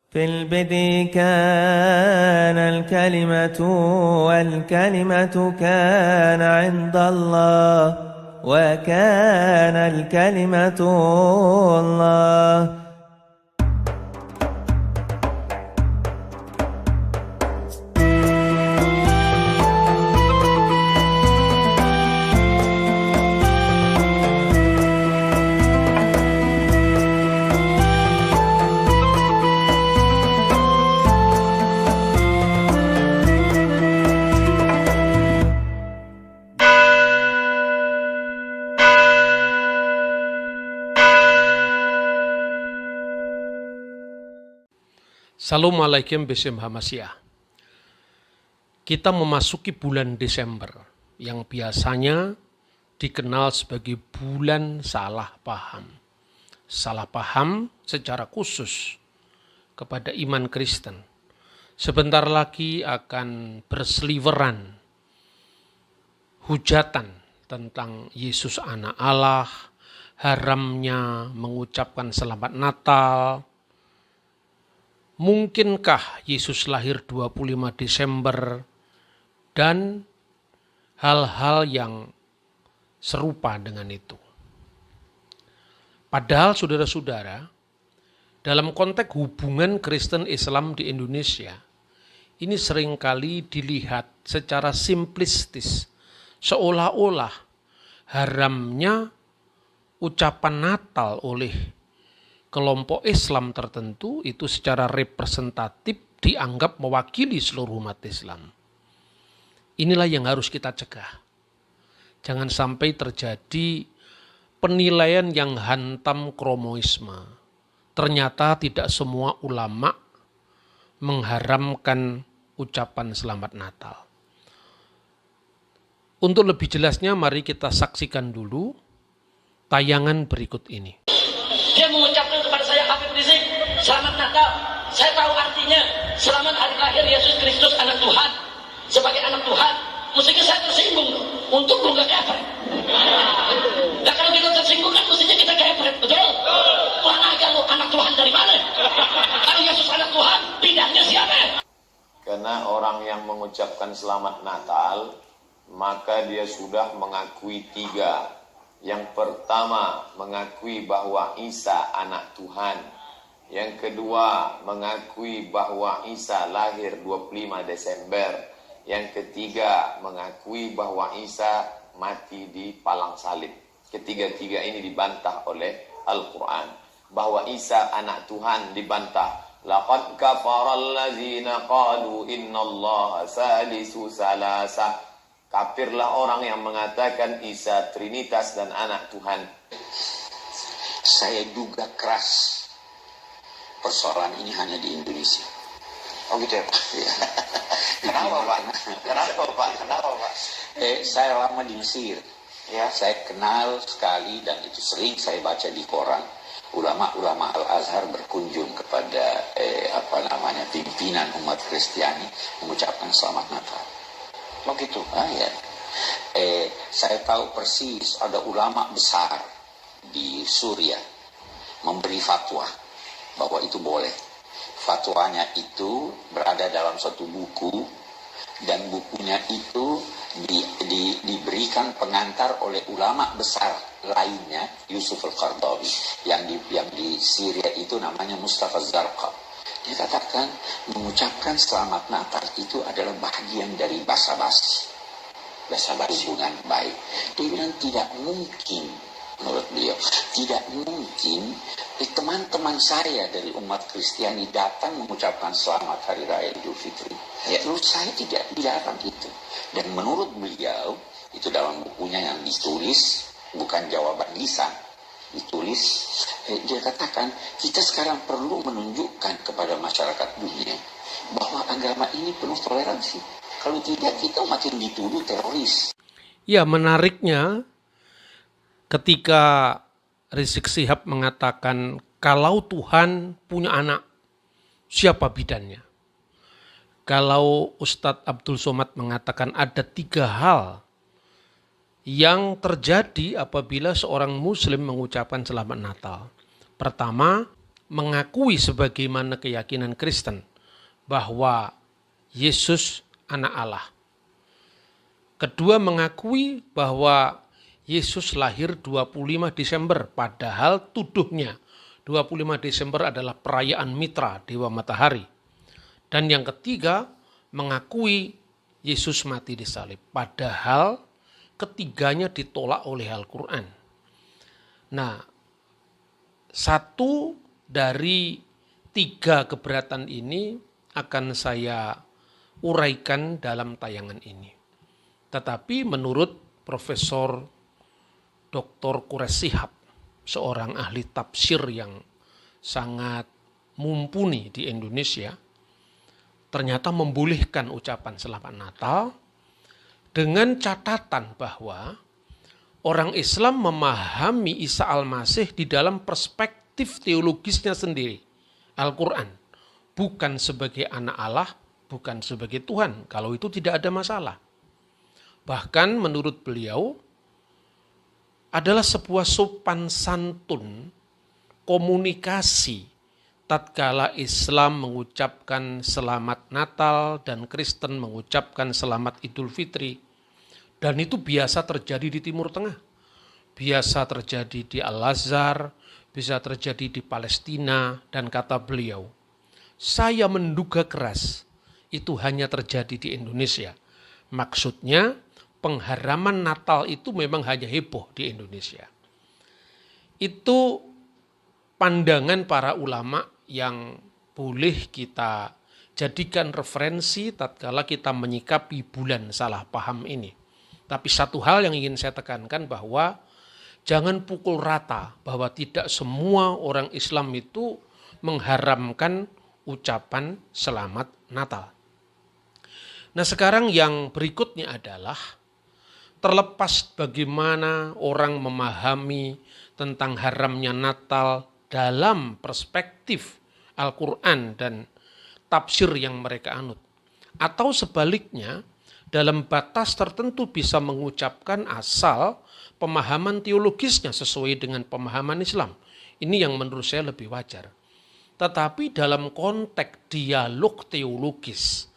في البدء كان الكلمة والكلمة كان عند الله وكان الكلمة الله. Assalamualaikum Besim Hamasyah. Kita memasuki bulan Desember yang biasanya dikenal sebagai bulan salah paham. Salah paham secara khusus kepada iman Kristen. Sebentar lagi akan berseliweran hujatan tentang Yesus anak Allah, haramnya mengucapkan selamat Natal. Mungkinkah Yesus lahir 25 Desember dan hal-hal yang serupa dengan itu. Padahal saudara-saudara, dalam konteks hubungan Kristen Islam di Indonesia, ini seringkali dilihat secara simplistis, seolah-olah haramnya ucapan Natal oleh kelompok Islam tertentu itu secara representatif dianggap mewakili seluruh umat Islam. Inilah yang harus kita cegah. Jangan sampai terjadi penilaian yang hantam kromoisme. Ternyata tidak semua ulama mengharamkan ucapan selamat Natal. Untuk lebih jelasnya mari kita saksikan dulu tayangan berikut ini. Dia mengucapkan kepada saya, Habib Rizik, selamat Natal. Saya tahu artinya, selamat hari lahir Yesus Kristus anak Tuhan. Sebagai anak Tuhan, mestinya saya tersinggung. Untuk lu gak kepret. Nah kalau kita tersinggung kan mestinya kita kepret, betul? Tuhan aja lu, anak Tuhan dari mana? Kalau Yesus anak Tuhan, bidangnya siapa? Karena orang yang mengucapkan selamat Natal, maka dia sudah mengakui tiga. Yang pertama, mengakui bahwa Isa anak Tuhan. Yang kedua, mengakui bahwa Isa lahir 25 Desember. Yang ketiga, mengakui bahwa Isa mati di palang salib. Ketiga-tiga ini dibantah oleh Al-Quran. Bahwa Isa anak Tuhan dibantah. Laqad kafaral ladzina qalu innallaha salisu salasah. Kafirlah orang yang mengatakan Isa Trinitas dan anak Tuhan. Saya duga keras persoalan ini hanya di Indonesia. Oh gitu ya Pak? Kenapa Pak? Kenapa Pak? Saya lama di Mesir. Ya, saya kenal sekali dan itu sering saya baca di koran. Ulama-ulama Al-Azhar berkunjung kepada pimpinan umat Kristiani mengucapkan selamat Natal. Begitu. Ya. Saya tahu persis ada ulama besar di Suriah memberi fatwa bahwa itu boleh. Fatwanya itu berada dalam suatu buku dan bukunya itu diberikan pengantar oleh ulama besar lainnya, Yusuf Al-Qaradawi, yang di Syria itu namanya Mustafa Zarqa. Dia katakan mengucapkan selamat Natal itu adalah bagian dari basa-basi hubungan baik. Dia bilang tidak mungkin, menurut beliau, tidak mungkin teman-teman saya dari umat Kristiani datang mengucapkan selamat Hari Raya Idul Fitri. Menurut saya tidak dilarang itu. Dan menurut beliau, itu dalam bukunya yang ditulis, bukan jawaban lisan, ditulis, dia katakan kita sekarang perlu menunjukkan kepada masyarakat dunia bahwa agama ini penuh toleransi. Kalau tidak kita makin dituduh teroris. Ya, menariknya ketika Rizik Syihab mengatakan kalau Tuhan punya anak, siapa bidannya? Kalau Ustadz Abdul Somad mengatakan ada 3 hal yang terjadi apabila seorang muslim mengucapkan selamat Natal. Pertama, mengakui sebagaimana keyakinan Kristen bahwa Yesus anak Allah. Kedua, mengakui bahwa Yesus lahir 25 Desember, padahal tuduhnya 25 Desember adalah perayaan Mitra, Dewa Matahari. Dan yang ketiga, mengakui Yesus mati di salib, padahal ketiganya ditolak oleh Al-Quran. Nah, satu dari tiga keberatan ini akan saya uraikan dalam tayangan ini. Tetapi menurut Profesor Dr. Quraish Shihab, seorang ahli tafsir yang sangat mumpuni di Indonesia, ternyata membolehkan ucapan Selamat Natal dengan catatan bahwa orang Islam memahami Isa Al-Masih di dalam perspektif teologisnya sendiri, Al-Quran, bukan sebagai anak Allah, bukan sebagai Tuhan. Kalau itu tidak ada masalah. Bahkan menurut beliau adalah sebuah sopan santun komunikasi tatkala Islam mengucapkan Selamat Natal dan Kristen mengucapkan Selamat Idul Fitri. Dan itu biasa terjadi di Timur Tengah. Biasa terjadi di Al-Azhar, bisa terjadi di Palestina, dan kata beliau, saya menduga keras itu hanya terjadi di Indonesia. Maksudnya pengharaman Natal itu memang hanya heboh di Indonesia. Itu pandangan para ulama yang boleh kita jadikan referensi tatkala kita menyikapi bulan salah paham ini. Tapi satu hal yang ingin saya tekankan bahwa jangan pukul rata bahwa tidak semua orang Islam itu mengharamkan ucapan Selamat Natal. Nah, sekarang yang berikutnya adalah terlepas bagaimana orang memahami tentang haramnya Natal dalam perspektif Al-Quran dan tafsir yang mereka anut. Atau sebaliknya, dalam batas tertentu bisa mengucapkan asal pemahaman teologisnya sesuai dengan pemahaman Islam. Ini yang menurut saya lebih wajar. Tetapi dalam konteks dialog teologis,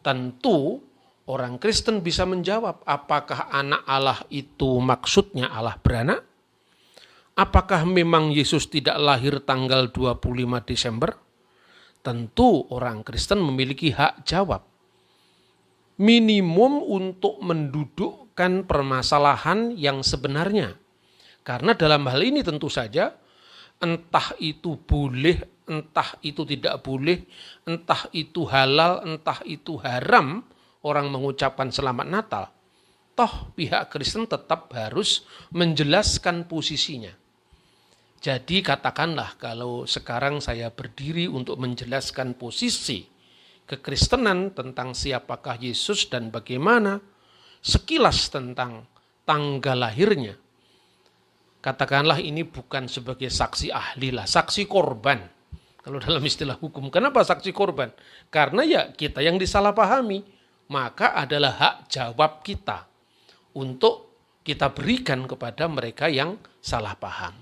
tentu orang Kristen bisa menjawab, apakah anak Allah itu maksudnya Allah beranak? Apakah memang Yesus tidak lahir tanggal 25 Desember? Tentu orang Kristen memiliki hak jawab. Minimum untuk mendudukkan permasalahan yang sebenarnya. Karena dalam hal ini tentu saja, entah itu boleh, entah itu tidak boleh, entah itu halal, entah itu haram, orang mengucapkan Selamat Natal, toh pihak Kristen tetap harus menjelaskan posisinya. Jadi katakanlah kalau sekarang saya berdiri untuk menjelaskan posisi kekristenan tentang siapakah Yesus dan bagaimana, sekilas tentang tanggal lahirnya. Katakanlah ini bukan sebagai saksi ahli lah, saksi korban. Kalau dalam istilah hukum, kenapa saksi korban? Karena ya kita yang disalahpahami, maka adalah hak jawab kita untuk kita berikan kepada mereka yang salah paham.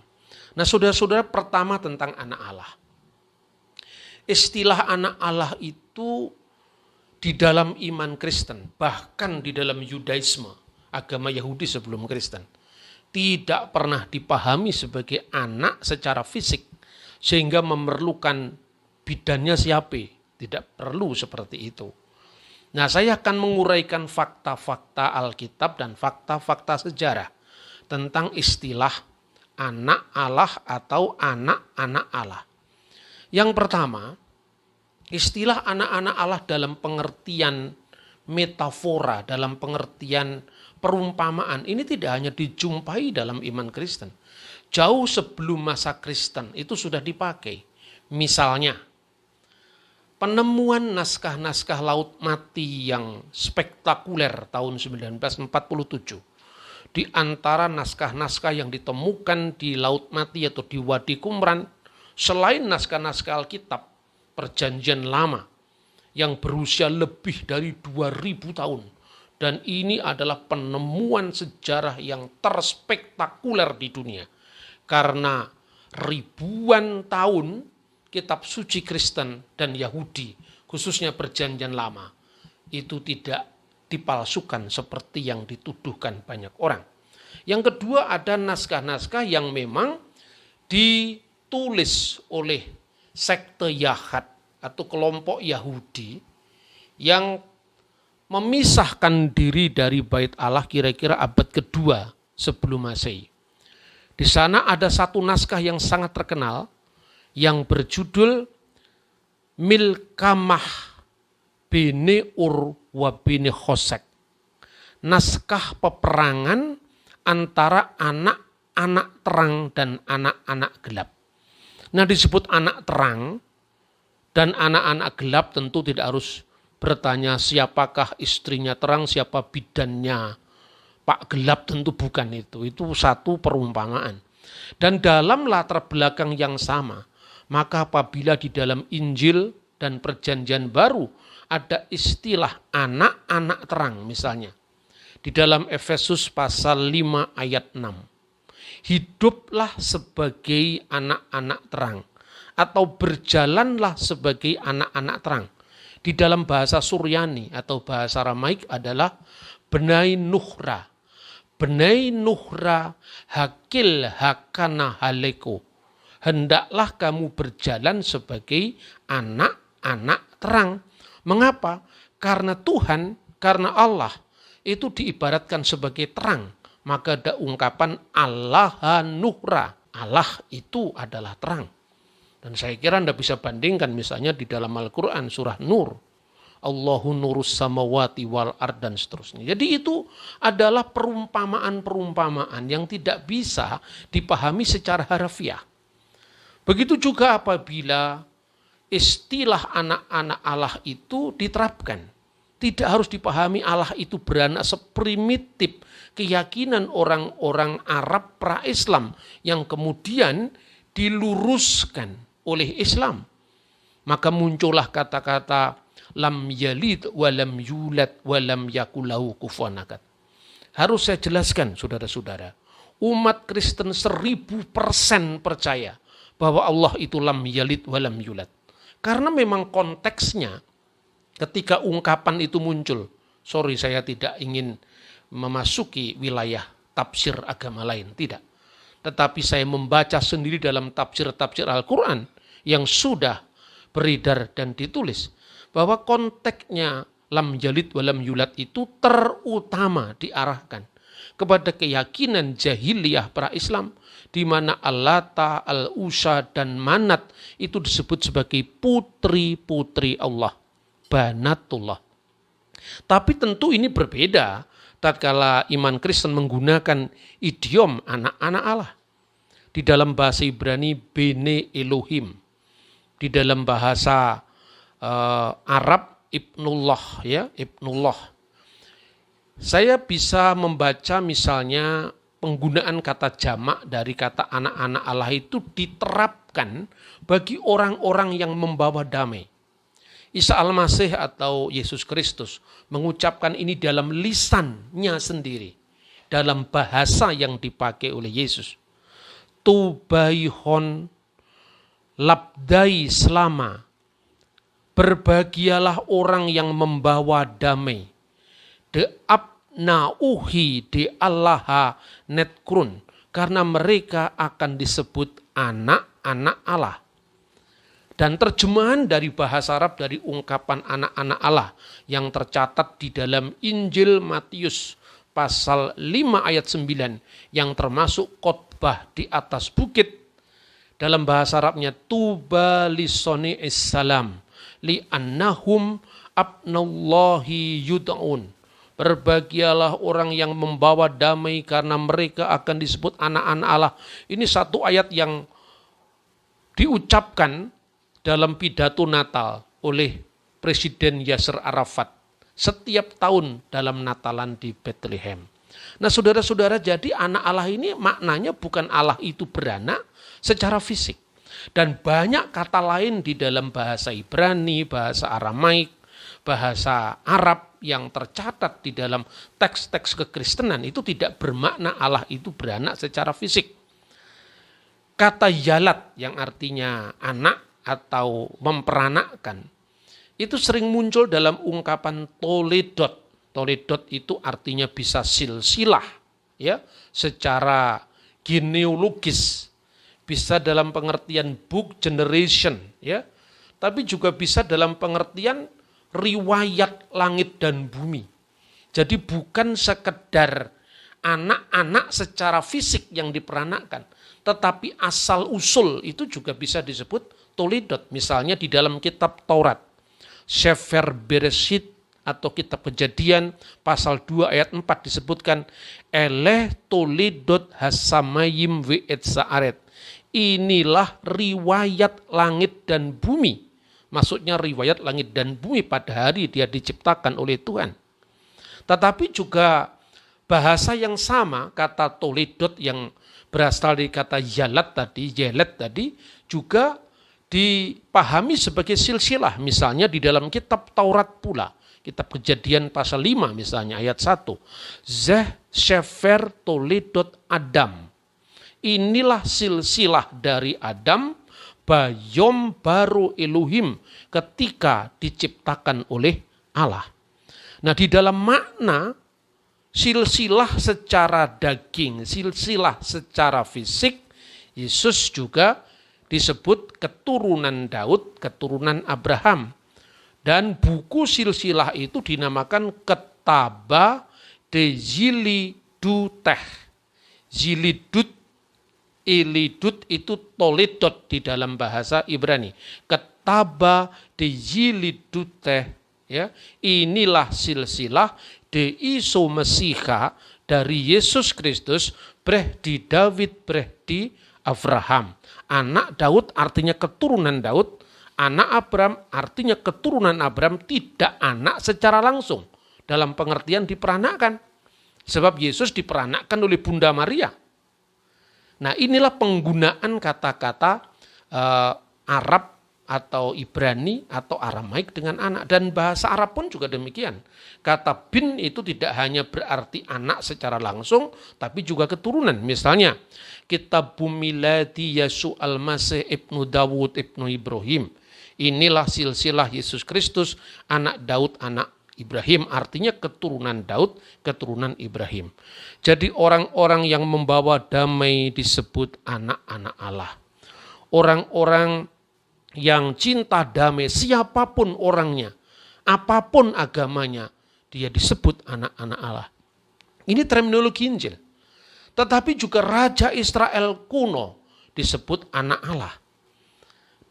Nah, saudara-saudara, pertama tentang anak Allah. Istilah anak Allah itu di dalam iman Kristen, bahkan di dalam Yudaisme, agama Yahudi sebelum Kristen, tidak pernah dipahami sebagai anak secara fisik, sehingga memerlukan bidannya siapa. Tidak perlu seperti itu. Nah, saya akan menguraikan fakta-fakta Alkitab dan fakta-fakta sejarah tentang istilah anak Allah atau anak-anak Allah. Yang pertama, istilah anak-anak Allah dalam pengertian metafora, dalam pengertian perumpamaan, ini tidak hanya dijumpai dalam iman Kristen. Jauh sebelum masa Kristen itu sudah dipakai. Misalnya, penemuan naskah-naskah Laut Mati yang spektakuler tahun 1947. Di antara naskah-naskah yang ditemukan di Laut Mati atau di Wadi Qumran, selain naskah-naskah Alkitab Perjanjian Lama yang berusia lebih dari 2000 tahun. Dan ini adalah penemuan sejarah yang terspektakuler di dunia. Karena ribuan tahun kitab suci Kristen dan Yahudi, khususnya Perjanjian Lama, itu tidak dipalsukan seperti yang dituduhkan banyak orang. Yang kedua, ada naskah-naskah yang memang ditulis oleh sekte Yahud atau kelompok Yahudi yang memisahkan diri dari Bait Allah kira-kira abad kedua sebelum Masehi. Di sana ada satu naskah yang sangat terkenal yang berjudul Milkamah bini Ur wa bini Khosek. Naskah peperangan antara anak-anak terang dan anak-anak gelap. Nah, disebut anak terang dan anak-anak gelap tentu tidak harus bertanya siapakah istrinya terang, siapa bidannya Pak Gelap, tentu bukan itu. Itu satu perumpamaan. Dan dalam latar belakang yang sama, maka apabila di dalam Injil dan Perjanjian Baru ada istilah anak-anak terang misalnya. Di dalam Efesus pasal 5 ayat 6. Hiduplah sebagai anak-anak terang atau berjalanlah sebagai anak-anak terang. Di dalam bahasa Suryani atau bahasa Aramaik adalah Benai Nuhra. Benai Nuhra hakil hakana haleko. Hendaklah kamu berjalan sebagai anak-anak terang. Mengapa? Karena Tuhan, karena Allah itu diibaratkan sebagai terang. Maka ada ungkapan Allah Nuhra. Allah itu adalah terang. Dan saya kira Anda bisa bandingkan misalnya di dalam Al-Quran surah Nur. Allahu nurus samawati wal ard dan seterusnya. Jadi itu adalah perumpamaan-perumpamaan yang tidak bisa dipahami secara harfiah. Begitu juga apabila istilah anak-anak Allah itu diterapkan. Tidak harus dipahami Allah itu beranak seprimitif keyakinan orang-orang Arab pra-Islam yang kemudian diluruskan oleh Islam. Maka muncullah kata-kata lam yalid walam yulad walam yakulahu kufuwan ahad. Harus saya jelaskan saudara-saudara. Umat Kristen 1000% percaya bahwa Allah itu lam yalid walam yulad. Karena memang konteksnya ketika ungkapan itu muncul. Sorry, saya tidak ingin memasuki wilayah tafsir agama lain, tidak. Tetapi saya membaca sendiri dalam tafsir-tafsir Al-Quran yang sudah beredar dan ditulis. Bahwa konteksnya lam yalid walam yulad itu terutama diarahkan kepada keyakinan jahiliyah pra-Islam. Di mana Al-Lata, Al-Usa, dan Manat itu disebut sebagai putri-putri Allah. Banatullah. Tapi tentu ini berbeda tatkala iman Kristen menggunakan idiom anak-anak Allah. Di dalam bahasa Ibrani Bene Elohim. Di dalam bahasa Arab Ibnullah, ya, Ibnullah. Saya bisa membaca misalnya penggunaan kata jamak dari kata anak-anak Allah itu diterapkan bagi orang-orang yang membawa damai. Isa Al-Masih atau Yesus Kristus mengucapkan ini dalam lisannya sendiri. Dalam bahasa yang dipakai oleh Yesus. Tubaihon labdai selama. Berbahagialah orang yang membawa damai. De abnauhi de allaha netkrun. Karena mereka akan disebut anak-anak Allah. Dan terjemahan dari bahasa Arab dari ungkapan anak-anak Allah yang tercatat di dalam Injil Matius pasal 5 ayat 9 yang termasuk khotbah di atas bukit. Dalam bahasa Arabnya tuba lisoni issalam li annahum abnallahi yud'un. Berbahagialah orang yang membawa damai karena mereka akan disebut anak-anak Allah. Ini satu ayat yang diucapkan dalam pidato Natal oleh Presiden Yasser Arafat setiap tahun dalam Natalan di Bethlehem. Nah saudara-saudara, jadi anak Allah ini maknanya bukan Allah itu beranak secara fisik. Dan banyak kata lain di dalam bahasa Ibrani, bahasa Aramaik, bahasa Arab yang tercatat di dalam teks-teks kekristenan itu tidak bermakna Allah itu beranak secara fisik. Kata yalat yang artinya anak atau memperanakkan itu sering muncul dalam ungkapan toledot. Toledot itu artinya bisa silsilah, ya, secara genealogis, bisa dalam pengertian book generation, ya, tapi juga bisa dalam pengertian riwayat langit dan bumi. Jadi bukan sekedar anak-anak secara fisik yang diperanakkan, tetapi asal usul itu juga bisa disebut toledot. Misalnya di dalam kitab Taurat, Sefer Bereshit atau kitab Kejadian pasal 2 ayat 4 disebutkan eleh toledot hasamayim ve'et sa'aret. Inilah riwayat langit dan bumi. Maksudnya riwayat langit dan bumi pada hari dia diciptakan oleh Tuhan. Tetapi juga bahasa yang sama, kata toledot yang berasal dari kata yelet tadi juga dipahami sebagai silsilah. Misalnya di dalam kitab Taurat pula, kitab Kejadian pasal 5 misalnya ayat 1. Zeh Sefer Toledot Adam. Inilah silsilah dari Adam, bayom baru Elohim, ketika diciptakan oleh Allah. Nah, di dalam makna silsilah secara daging, silsilah secara fisik, Yesus juga disebut keturunan Daud, keturunan Abraham. Dan buku silsilah itu dinamakan Ketaba de Ziliduteh. Zilidut, Ilidut itu toledot di dalam bahasa Ibrani. Ketaba de Ziliduteh, ya. Inilah silsilah de iso Mesiha dari Yesus Kristus breh di David breh di Abraham. Anak Daud artinya keturunan Daud, anak Abraham artinya keturunan Abraham, tidak anak secara langsung dalam pengertian diperanakkan. Sebab Yesus diperanakkan oleh Bunda Maria. Nah, inilah penggunaan kata-kata Arab atau Ibrani atau Aramaik dengan anak. Dan bahasa Arab pun juga demikian. Kata bin itu tidak hanya berarti anak secara langsung, tapi juga keturunan. Misalnya, kitab Miladi Yesus Al-Masih ibnu Dawud ibnu Ibrahim. Inilah silsilah Yesus Kristus, anak Daud, anak Ibrahim, artinya keturunan Daud, keturunan Ibrahim. Jadi orang-orang yang membawa damai disebut anak-anak Allah. Orang-orang yang cinta damai, siapapun orangnya, apapun agamanya, dia disebut anak-anak Allah. Ini terminologi Injil. Tetapi juga Raja Israel kuno disebut anak Allah.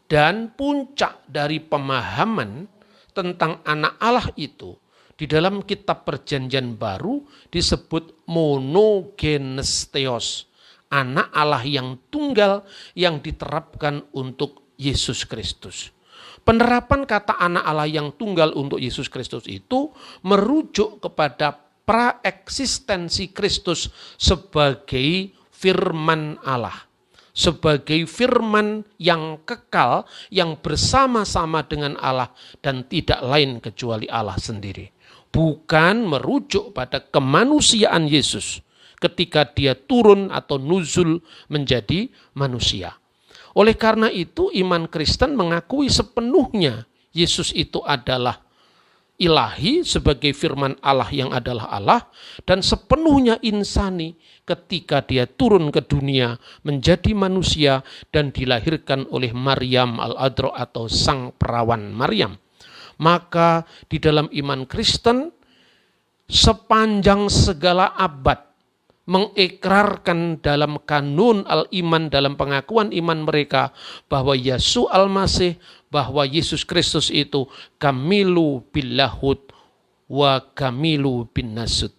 Dan puncak dari pemahaman tentang anak Allah itu di dalam kitab Perjanjian Baru disebut monogenes theos, anak Allah yang tunggal yang diterapkan untuk Yesus Kristus. Penerapan kata anak Allah yang tunggal untuk Yesus Kristus itu merujuk kepada praeksistensi Kristus sebagai firman Allah. Sebagai firman yang kekal, yang bersama-sama dengan Allah dan tidak lain kecuali Allah sendiri. Bukan merujuk pada kemanusiaan Yesus ketika dia turun atau nuzul menjadi manusia. Oleh karena itu iman Kristen mengakui sepenuhnya Yesus itu adalah ilahi sebagai firman Allah yang adalah Allah dan sepenuhnya insani ketika dia turun ke dunia menjadi manusia dan dilahirkan oleh Maryam al-Adro atau sang perawan Maryam. Maka di dalam iman Kristen sepanjang segala abad mengikrarkan dalam kanun al-iman, dalam pengakuan iman mereka bahwa Yesus al-Masih, bahwa Yesus Kristus itu kamilu billahud wa kamilu bin nasud.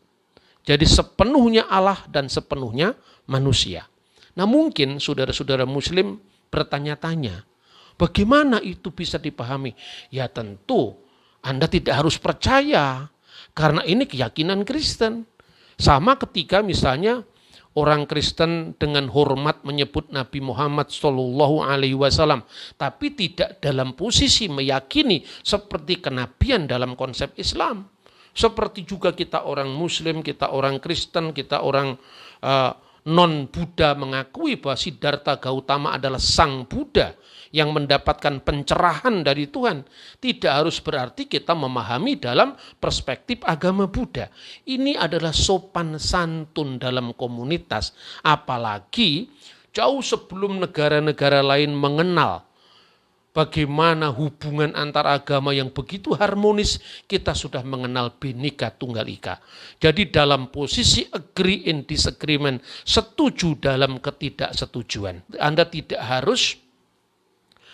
Jadi sepenuhnya Allah dan sepenuhnya manusia. Nah mungkin saudara-saudara muslim bertanya-tanya, bagaimana itu bisa dipahami? Ya tentu Anda tidak harus percaya, karena ini keyakinan Kristen. Sama ketika misalnya orang Kristen dengan hormat menyebut Nabi Muhammad SAW, tapi tidak dalam posisi meyakini seperti kenabian dalam konsep Islam. Seperti juga kita orang Muslim, kita orang Kristen, kita orang non-Buddha mengakui bahwa Siddhartha Gautama adalah sang Buddha yang mendapatkan pencerahan dari Tuhan, tidak harus berarti kita memahami dalam perspektif agama Buddha. Ini adalah sopan santun dalam komunitas, apalagi jauh sebelum negara-negara lain mengenal bagaimana hubungan antar agama yang begitu harmonis, kita sudah mengenal Bhinneka Tunggal Ika. Jadi dalam posisi agree in disagreement, setuju dalam ketidaksetujuan. Anda tidak harus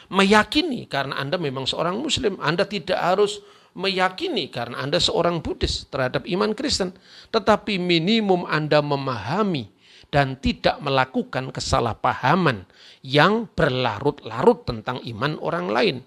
meyakini karena Anda memang seorang Muslim. Anda tidak harus meyakini karena Anda seorang Buddhis terhadap iman Kristen. Tetapi minimum Anda memahami dan tidak melakukan kesalahpahaman yang berlarut-larut tentang iman orang lain.